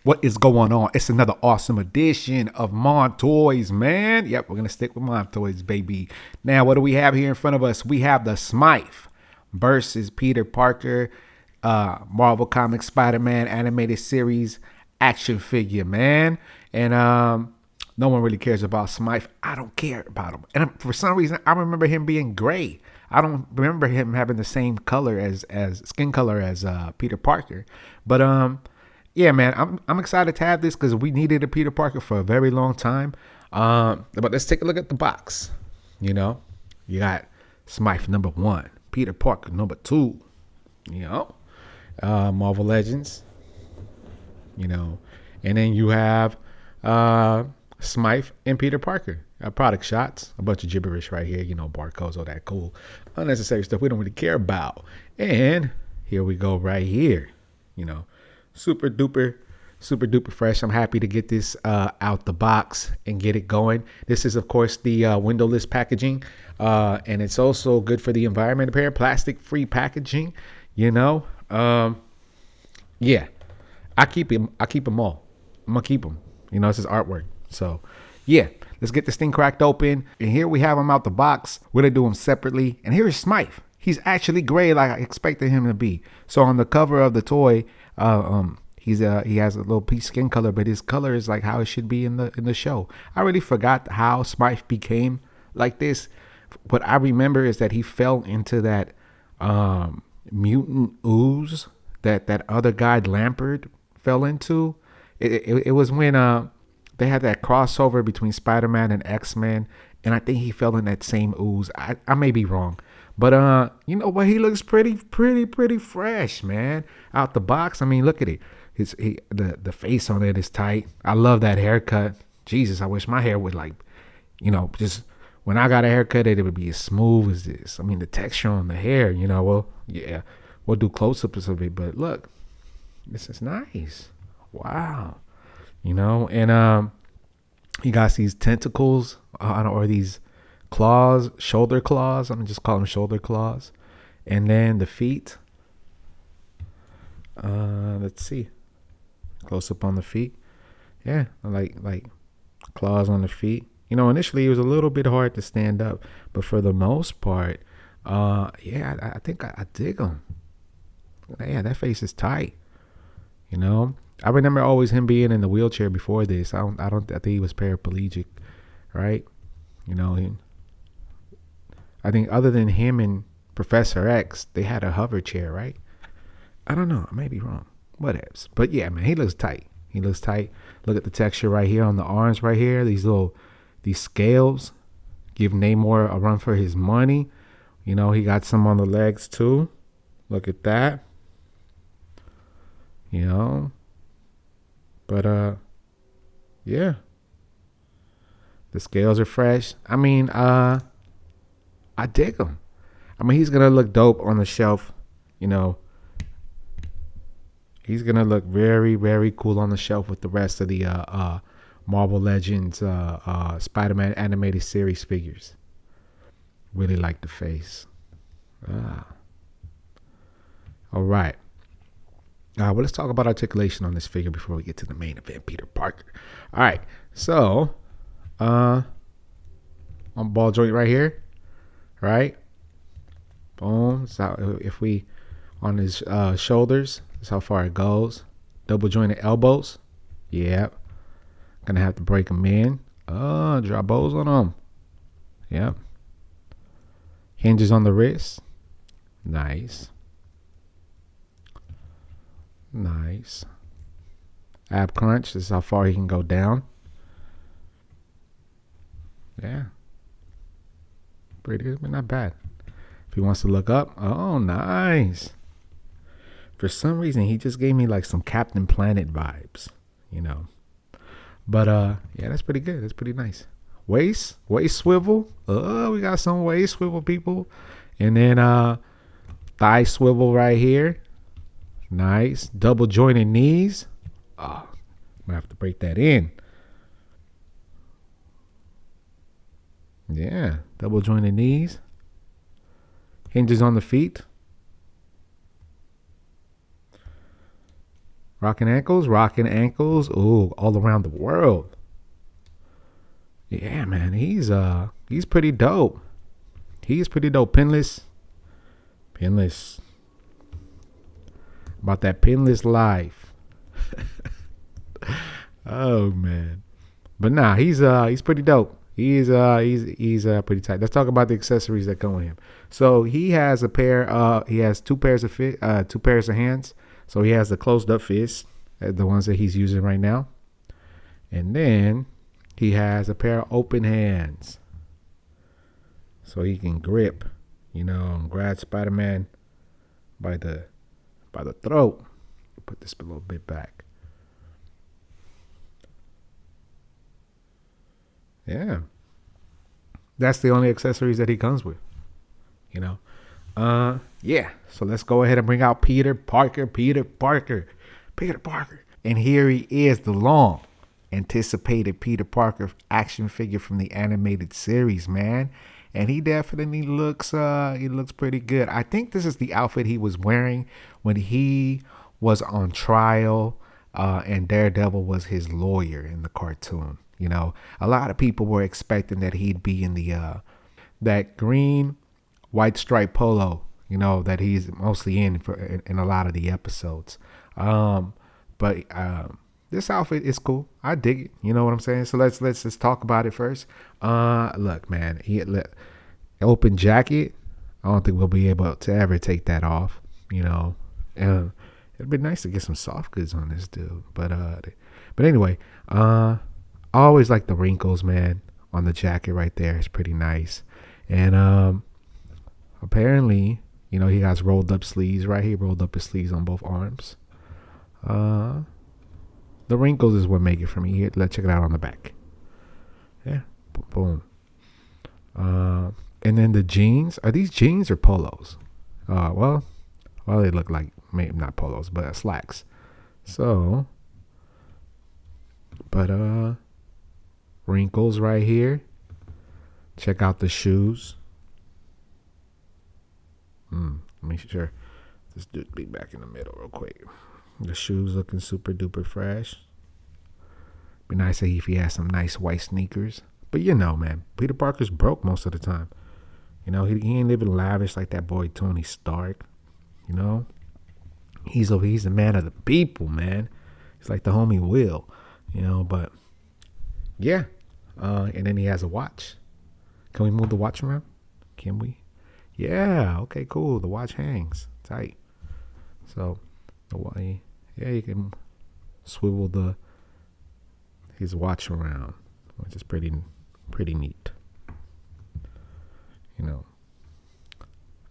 What is going on? It's another awesome edition of Mon Toys, man. Yep, we're going to stick with Mon Toys, baby. Now, what do we have here in front of us? We have the Smythe versus Peter Parker Marvel Comics Spider-Man animated series action figure, man. And no one really cares about Smythe. I don't care about him. And for some reason, I remember him being gray. I don't remember him having the same color as skin color as Peter Parker. But yeah, man, I'm excited to have this because we needed a Peter Parker for a very long time. But let's take a look at the box. You know, you got Smythe number 1, Peter Parker number 2. You know, Marvel Legends. You know, and then you have Smythe and Peter Parker. Product shots, a bunch of gibberish right here. You know, barcodes, all that cool, unnecessary stuff we don't really care about. And here we go right here. You know. Super duper fresh. I'm happy to get this out the box and get it going. This is, of course, the windowless packaging, and it's also good for the environment. Apparently, plastic-free packaging. You know, yeah, I keep them all. I'm gonna keep them. You know, this is artwork. So, yeah, let's get this thing cracked open. And here we have them out the box. We're gonna do them separately. And here is Smythe. He's actually gray like I expected him to be. So on the cover of the toy, he has a little peach skin color, but his color is like how it should be in the show. I really forgot how Smythe became like this. What I remember is that he fell into that mutant ooze that other guy Lampard fell into. It was when they had that crossover between Spider-Man and X-Men, and I think he fell in that same ooze. I may be wrong. But you know what? He looks pretty fresh, man. Out the box. I mean, look at it. The face on it is tight. I love that haircut. Jesus, I wish my hair would just when I got a haircut, it would be as smooth as this. I mean, the texture on the hair. You know, well, yeah, we'll do close-ups of it. But look, this is nice. Wow. You know, and he got these tentacles or these claws, shoulder claws. I'm just call them shoulder claws. And then the feet. Let's see. Close up on the feet. Yeah, like claws on the feet. You know, initially it was a little bit hard to stand up, but for the most part, yeah, I think I dig them. Yeah, that face is tight. You know, I remember always him being in the wheelchair before this. I think he was paraplegic, right? You know, I think other than him and Professor X, they had a hover chair, right? I don't know. I may be wrong. Whatevs. But yeah, man, he looks tight. He looks tight. Look at the texture right here on the arms right here. These scales give Namor a run for his money. You know, he got some on the legs too. Look at that. You know. But yeah. The scales are fresh. I mean, I dig him. I mean, he's gonna look dope on the shelf. You know, he's gonna look very cool on the shelf with the rest of the Marvel Legends Spider-Man animated series figures. Really like the face. All right. Well, let's talk about articulation on this figure before we get to the main event, Peter Parker. All right. So, on ball joint right here. Right, boom. So if we on his shoulders, that's how far it goes. Double jointed elbows. Yep. Gonna have to break them in. Drop bows on them. Yep. Hinges on the wrist. Nice. Ab crunch. This is how far he can go down. Yeah. Pretty good, but not bad. If he wants to look up, oh, nice. For some reason, he just gave me like some Captain Planet vibes, you know. But yeah, that's pretty good. That's pretty nice. Waist swivel. We got some waist swivel, people. And then thigh swivel right here. Nice. Double jointed knees. Oh, I'm gonna have to break that in. Yeah, double jointed knees. Hinges on the feet. Rocking ankles. Ooh, all around the world. Yeah, man, he's pretty dope. He's pretty dope. Pinless. About that pinless life. Oh man. But nah, he's pretty dope. He's pretty tight. Let's talk about the accessories that come with him. So he has he has two pairs of hands. So he has the closed up fist, the ones that he's using right now. And then he has a pair of open hands. So he can grip, and grab Spider-Man by the throat. Put this a little bit back. Yeah. That's the only accessories that he comes with. Yeah. So let's go ahead and bring out Peter Parker. And here he is, the long anticipated Peter Parker action figure from the animated series, man. And he definitely looks pretty good. I think this is the outfit he was wearing when he was on trial, and Daredevil was his lawyer in the cartoon. A lot of people were expecting that he'd be in the that green white striped polo, that he's mostly in a lot of the episodes. But this outfit is cool. I dig it. You know what I'm saying? So let's just talk about it first. Look, man, open jacket. I don't think we'll be able to ever take that off. And it'd be nice to get some soft goods on this dude. But anyway, I always like the wrinkles, man, on the jacket right there. It's pretty nice. And apparently, he has rolled up sleeves right here. Rolled up his sleeves on both arms. The wrinkles is what make it for me. Here, let's check it out on the back. Yeah, boom. And then the jeans. Are these jeans or polos? Well, they look like maybe not polos, but slacks. So, but wrinkles right here. Check out the shoes. Make sure this dude be back in the middle real quick. The shoes looking super duper fresh. Be nice if he has some nice white sneakers. But man, Peter Parker's broke most of the time. He ain't living lavish like that boy Tony Stark. He's a man of the people, man. He's like the homie Will. But yeah. And then he has a watch. Can we move the watch around? Can we? Yeah. Okay, cool. The watch hangs tight. So you can swivel his watch around, which is pretty neat.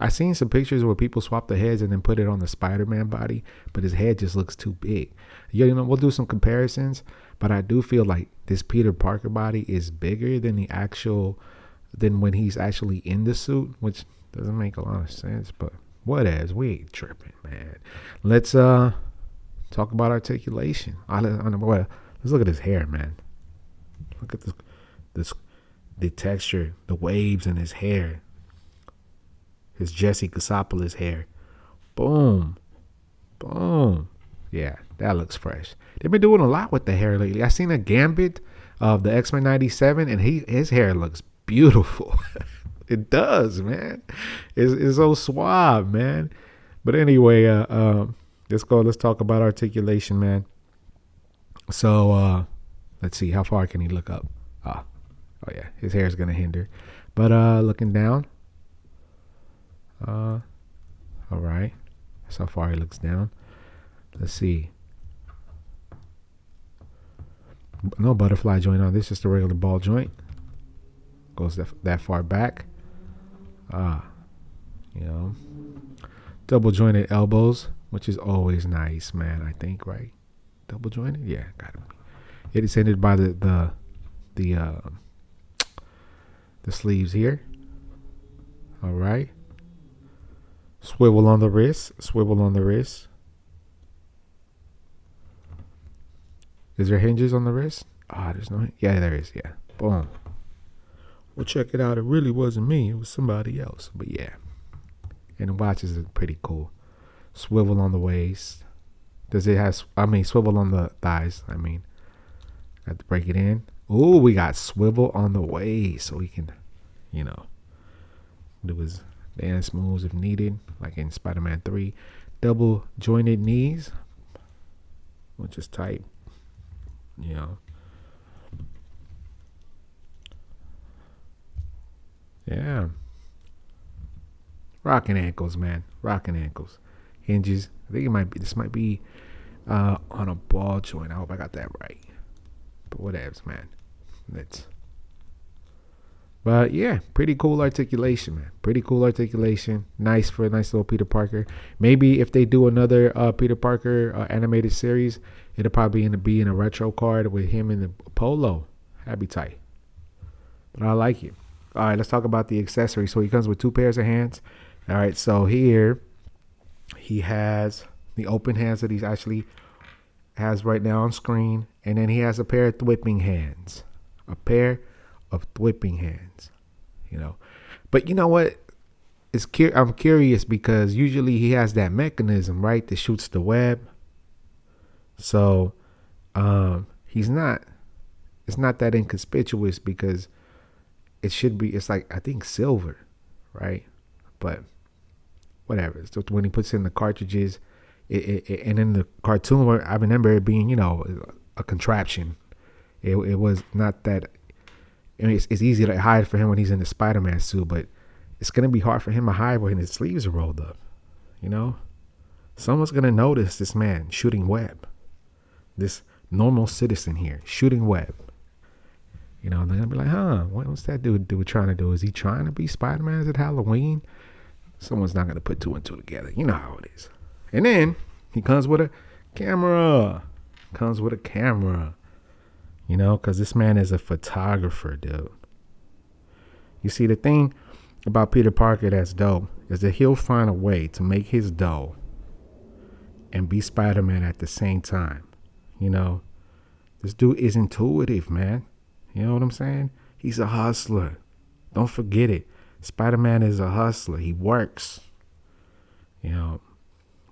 I seen some pictures where people swap the heads and then put it on the Spider-Man body, but his head just looks too big. We'll do some comparisons, but I do feel like this Peter Parker body is bigger than than when he's actually in the suit, which doesn't make a lot of sense, but whatevs. We ain't tripping, man. Let's talk about articulation. Let's look at his hair, man. Look at the texture, the waves in his hair. His Jesse Kasopoulos hair. Boom. Yeah, that looks fresh. They've been doing a lot with the hair lately. I seen a Gambit of the X-Men 97, and his hair looks beautiful. It does, man. It's so suave, man. But anyway, let's talk about articulation, man. So let's see, how far can he look up? Oh yeah, his hair is gonna hinder. But looking down. All right. That's how far he looks down. Let's see. No butterfly joint on this, just a regular ball joint. Goes that far back. Double jointed elbows, which is always nice, man. I think, right? Double jointed, yeah, gotta be. It is ended by the sleeves here. All right. Swivel on the wrist. Is there hinges on the wrist? There's no. Yeah, there is. Yeah. Boom. Well, check it out. It really wasn't me. It was somebody else. But yeah. And the watches are pretty cool. Swivel on the waist. Does it have? I mean, swivel on the thighs. I mean, have to break it in. Ooh, we got swivel on the waist, so he can, you know, do his dance moves if needed, like in Spider-Man 3. Double jointed knees, which is tight. You know. Yeah. Rocking ankles, man. Rocking ankles. Hinges. I think it might be. This might be on a ball joint. I hope I got that right. But whatevs, man. But yeah, pretty cool articulation, man. Pretty cool articulation. Nice for a nice little Peter Parker. Maybe if they do another Peter Parker animated series, it'll probably end up being a retro card with him in the polo. That'd be tight. But I like it. All right, let's talk about the accessory. So he comes with 2 pairs of hands. All right, so here he has the open hands that he's actually has right now on screen. And then he has a pair of thwipping hands. A pair of thwipping hands. You know. But you know what? I'm curious because usually he has that mechanism, right, that shoots the web. So it's not that inconspicuous because it's like, I think silver, right? But whatever. So when he puts in the cartridges, and in the cartoon, I remember it being, you know, a contraption. It was not that. I mean, it's easy to hide for him when he's in the Spider-Man suit, but it's gonna be hard for him to hide when his sleeves are rolled up. You know, someone's gonna notice this man shooting web. This normal citizen here shooting web. You know, they're gonna be like, huh, what's that dude trying to do? Is he trying to be Spider-Man? Is it Halloween? Someone's not gonna put 2 and 2 together. You know how it is. And then he comes with a camera. You know, because this man is a photographer, dude. You see, the thing about Peter Parker that's dope is that he'll find a way to make his dough and be Spider-Man at the same time. You know, this dude is intuitive, man. You know what I'm saying? He's a hustler. Don't forget it. Spider-Man is a hustler. He works. You know,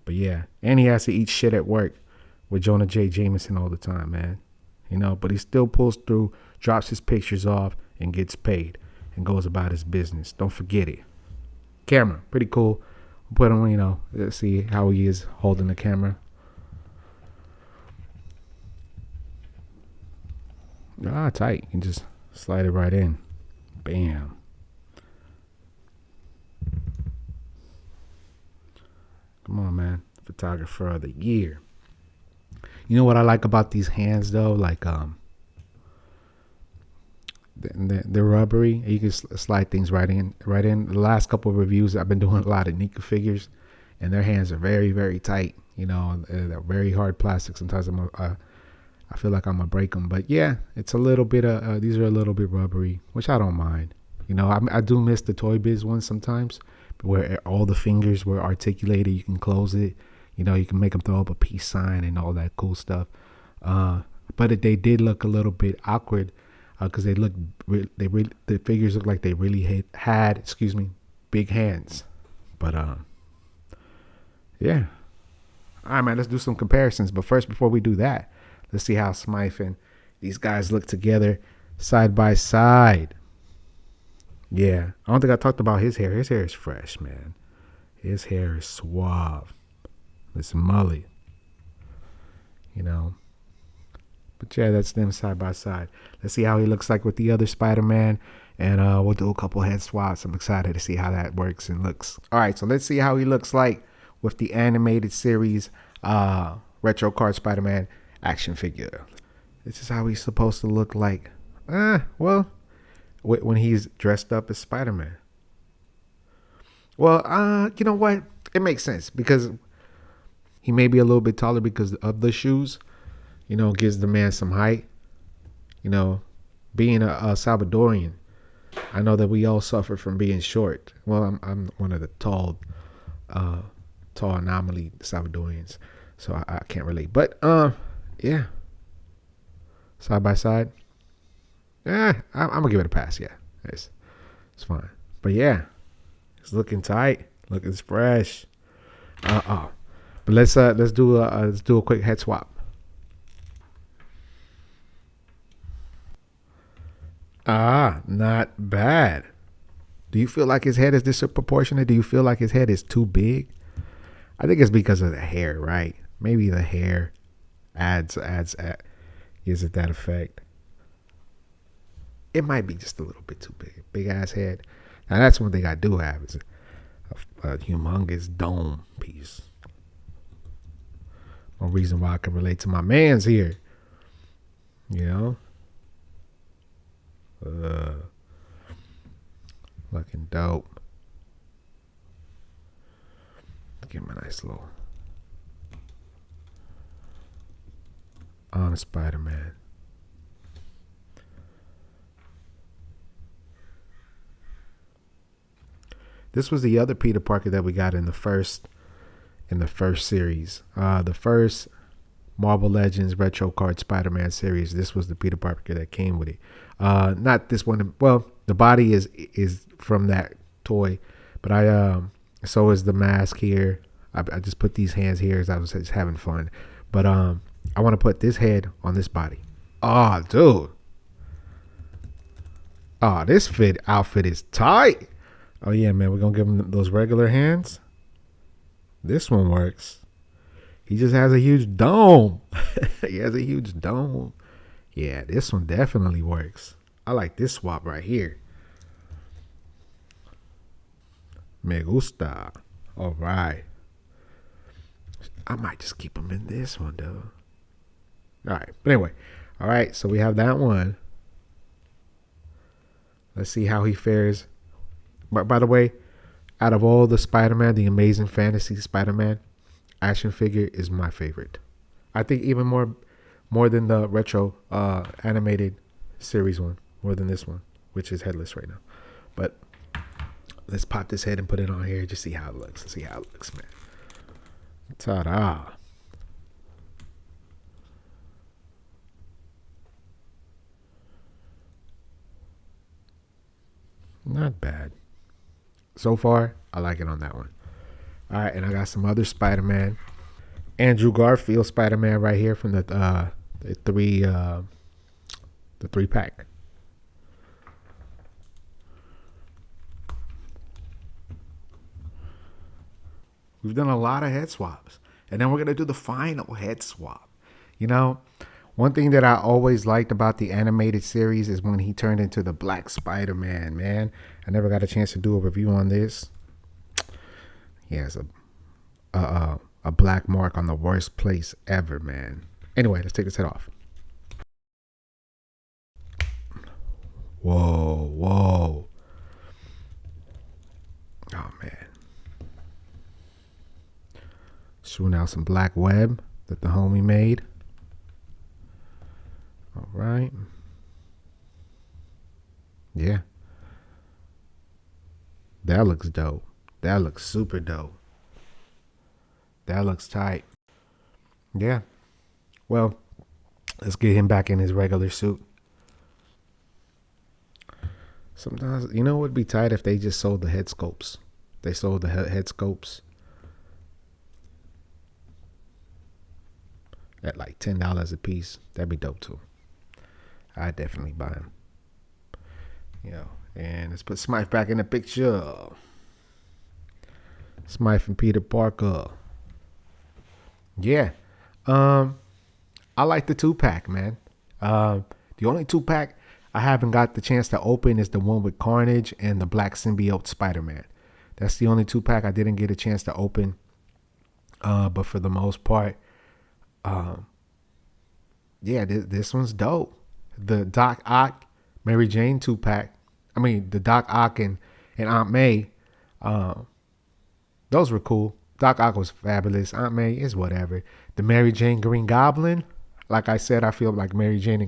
but yeah. And he has to eat shit at work with Jonah J. Jameson all the time, man. You know, but he still pulls through, drops his pictures off, and gets paid and goes about his business. Don't forget it. Camera, pretty cool. Put him, you know, let's see how he is holding the camera. Tight. You can just slide it right in. Bam. Come on, man. Photographer of the year. You know what I like about these hands, though? Like, they're rubbery. You can slide things right in. The last couple of reviews, I've been doing a lot of Nika figures, and their hands are very, very tight. You know, they're very hard plastic. Sometimes I feel like I'm gonna break them, but yeah, it's a little bit of these are a little bit rubbery, which I don't mind. You know, I do miss the Toy Biz ones sometimes, where all the fingers were articulated. You can close it. You know, you can make them throw up a peace sign and all that cool stuff. But they did look a little bit awkward because the figures look like they really had big hands. But yeah. All right, man, let's do some comparisons. But first, before we do that, let's see how Smythe and these guys look together side by side. Yeah, I don't think I talked about his hair. His hair is fresh, man. His hair is suave. It's mullet, you know. But yeah, that's them side by side. Let's see how he looks like with the other Spider-Man. And we'll do a couple head swaps. I'm excited to see how that works and looks. All right, so let's see how he looks like with the animated series Retro Card Spider-Man action figure. This is how he's supposed to look like. Well, when he's dressed up as Spider-Man. Well, you know what? It makes sense because he may be a little bit taller because of the shoes. You know, gives the man some height. You know, being a Salvadorian, I know that we all suffer from being short. Well, I'm one of the tall anomaly Salvadorians, so I can't relate. But yeah, side by side. I'm gonna give it a pass. Yeah, it's fine. But yeah, it's looking tight. Looking fresh. But let's do a quick head swap. Ah, not bad. Do you feel like his head is disproportionate? Do you feel like his head is too big? I think it's because of the hair, right? Maybe the hair gives it that effect. It might be just a little bit too big. Big ass head. Now that's one thing I do have is a humongous dome piece. One reason why I can relate to my man's here. You know? Looking dope. Give him a nice little on Spider-Man. This was the other Peter Parker that we got in the first series. The first Marvel Legends Retro Card Spider-Man series. This was the Peter Parker that came with it. Not this one. Well, the body is from that toy, but so is the mask here. I just put these hands here as I was just having fun. But I want to put this head on this body. Oh, dude. Oh, this outfit is tight. Oh yeah, man. We're gonna give him those regular hands. This one works. He just has a huge dome. He has a huge dome. Yeah, this one definitely works. I like this swap right here. Me gusta. All right. I might just keep him in this one, though. All right. But anyway. All right. So we have that one. Let's see how he fares. But by the way, out of all the Spider-Man, the Amazing Fantasy Spider-Man action figure is my favorite. I think even more than the retro animated series one. More than this one, which is headless right now. But let's pop this head and put it on here. Just see how it looks. Let's see how it looks, man. Ta-da. Not bad. So far, I like it on that one. All right, and I got some other Spider-Man. Andrew Garfield Spider-Man right here from the three pack. We've done a lot of head swaps. And then we're going to do the final head swap. You know, one thing that I always liked about the animated series is when he turned into the Black Spider-Man, man. I never got a chance to do a review on this. He has a black mark on the worst place ever, man. Anyway, let's take this head off. Whoa. Oh, man. Shooting out some black web that the homie made. All right. Yeah. That looks dope. That looks super dope. That looks tight. Yeah. Well, let's get him back in his regular suit. Sometimes, you know what would be tight if they just sold the head sculpts. They sold the head sculpts at like $10 a piece. That'd be dope too. I'd definitely buy them. You know, and let's put Smythe back in the picture. Smythe and Peter Parker. Yeah. I like the 2-pack, man. The only 2-pack I haven't got the chance to open is the one with Carnage and the Black Symbiote Spider-Man. That's the only 2-pack I didn't get a chance to open. But for the most part, yeah, this one's dope. The Doc Ock, Mary Jane 2-pack. I mean, the Doc Ock and Aunt May. Those were cool. Doc Ock was fabulous. Aunt May is whatever. The Mary Jane Green Goblin. Like I said, I feel like Mary Jane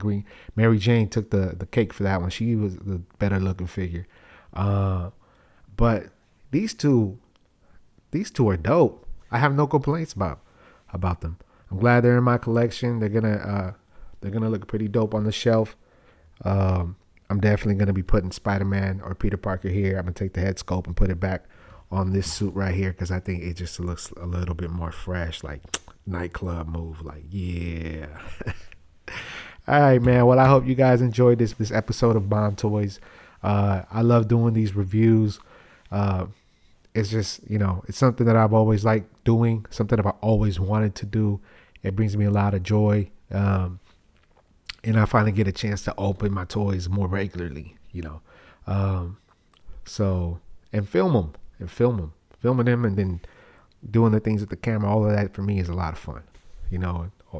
took the cake for that one. She was the better looking figure. But these two are dope. I have no complaints about them. I'm glad they're in my collection. They're gonna look pretty dope on the shelf. I'm definitely gonna be putting Spider-Man or Peter Parker here. I'm gonna take the head sculpt and put it back on this suit right here because I think it just looks a little bit more fresh, like nightclub move. Like, yeah. All right, man. Well, I hope you guys enjoyed this episode of Bond Toys. I love doing these reviews. It's just, it's something that I've always liked doing, something that I've always wanted to do. It brings me a lot of joy. And I finally get a chance to open my toys more regularly, So, and film them, filming them and then doing the things with the camera. All of that for me is a lot of fun,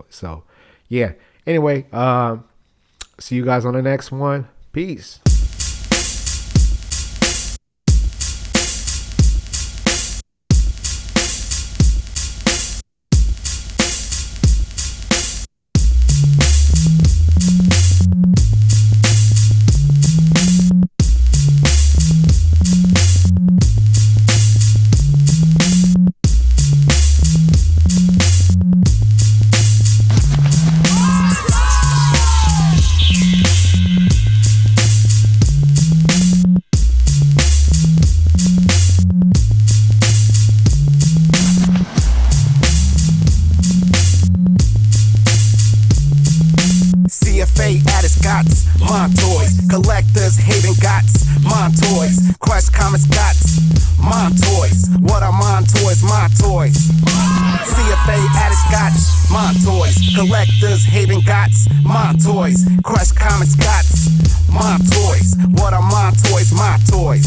So, yeah. Anyway, see you guys on the next one. Peace. CFA at its gots, my toys. Collectors haven gots, my toys. Crush comments gots, my toys. What are my toys, my toys? CFA at its gots, my toys. Collectors haven gots, my toys. Crush comments gots, my toys. What are my toys, my toys?